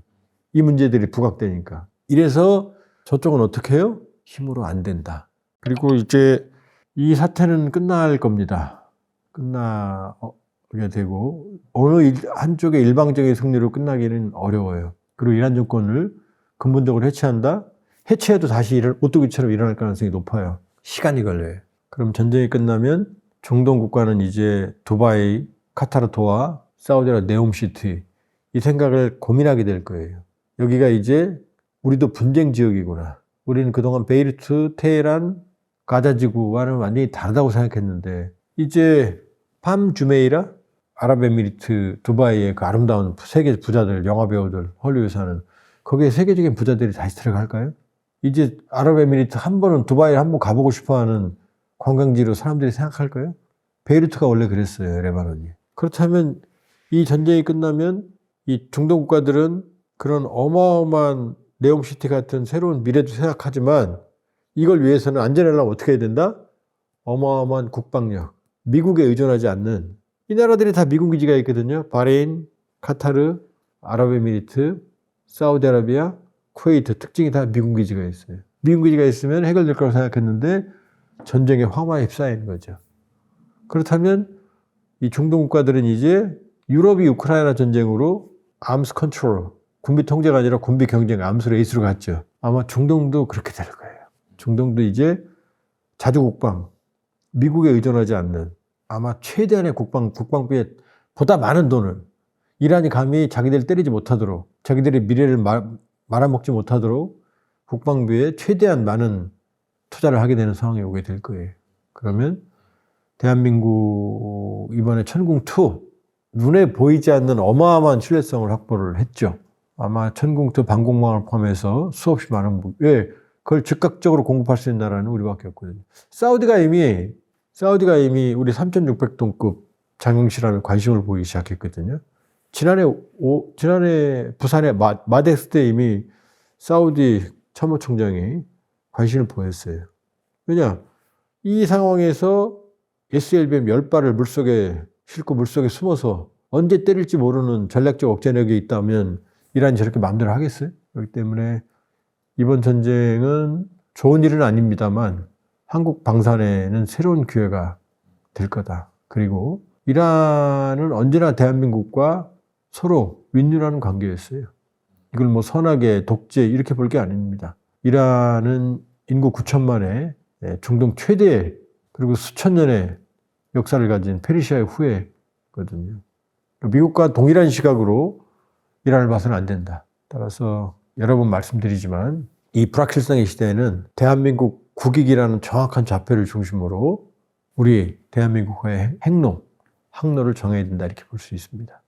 이 문제들이 부각되니까. 이래서 저쪽은 어떻게 해요? 힘으로 안 된다. 그리고 이제 이 사태는 끝날 겁니다. 끝나게 되고 어느 한쪽의 일방적인 승리로 끝나기는 어려워요. 그리고 이란 정권을 근본적으로 해체한다? 해체해도 다시 오뚜기처럼 일어날 가능성이 높아요. 시간이 걸려요. 그럼 전쟁이 끝나면 중동 국가는 이제 두바이, 카타르 도하, 사우디아라비아 네옴시티 이 생각을 고민하게 될 거예요. 여기가 이제 우리도 분쟁 지역이구나. 우리는 그동안 베이루트, 테헤란, 가자 지구와는 완전히 다르다고 생각했는데 이제 팜 주메이라, 아랍에미리트, 두바이의 그 아름다운 세계 부자들, 영화배우들, 헐리우드 사는 거기에 세계적인 부자들이 다시 들어갈까요? 이제 아랍에미리트 한 번은 두바이에 한 번 가보고 싶어하는 관광지로 사람들이 생각할까요? 베이루트가 원래 그랬어요, 레바논이. 그렇다면 이 전쟁이 끝나면 이 중동 국가들은 그런 어마어마한 네옴시티 같은 새로운 미래도 생각하지만 이걸 위해서는 안전하려면 어떻게 해야 된다? 어마어마한 국방력, 미국에 의존하지 않는 이 나라들이 다 미군 기지가 있거든요. 바레인, 카타르, 아랍에미리트, 사우디아라비아, 쿠웨이트 특징이 다 미군 기지가 있어요. 미군 기지가 있으면 해결될 거라고 생각했는데 전쟁의 황화에 휩싸이는 거죠. 그렇다면 이 중동 국가들은 이제 유럽이 우크라이나 전쟁으로 암스 컨트롤, 군비 통제가 아니라 군비 경쟁, 암스 레이스로 갔죠. 아마 중동도 그렇게 될 거예요. 중동도 이제 자주국방, 미국에 의존하지 않는 아마 최대한의 국방비에 보다 많은 돈을 이란이 감히 자기들 때리지 못하도록 자기들의 미래를 말아먹지 못하도록 국방비에 최대한 많은 투자를 하게 되는 상황이 오게 될 거예요. 그러면 대한민국 이번에 천궁2 눈에 보이지 않는 어마어마한 신뢰성을 확보를 했죠. 아마 천궁2 방공망을 포함해서 수없이 많은 그걸 즉각적으로 공급할 수 있는 나라는 우리밖에 없거든요. 사우디가 이미 우리 3,600톤급 장영실함에 관심을 보이기 시작했거든요. 지난해 부산의 마덱스 때 이미 사우디 참모총장이 관심을 보였어요. 왜냐? 이 상황에서 SLBM 10발을 물속에 싣고 물속에 숨어서 언제 때릴지 모르는 전략적 억제력이 있다면 이란이 저렇게 마음대로 하겠어요? 그렇기 때문에 이번 전쟁은 좋은 일은 아닙니다만 한국 방산에는 새로운 기회가 될 거다. 그리고 이란은 언제나 대한민국과 서로 윈윈하는 관계였어요. 이걸 뭐 선악의 독재 이렇게 볼 게 아닙니다. 이란은 인구 9천만의 중동 최대의 그리고 수천 년의 역사를 가진 페르시아의 후예거든요. 미국과 동일한 시각으로 이란을 봐서는 안 된다. 따라서 여러 번 말씀드리지만 이 불확실성의 시대에는 대한민국 국익이라는 정확한 좌표를 중심으로 우리 대한민국의 항로를 정해야 된다 이렇게 볼 수 있습니다.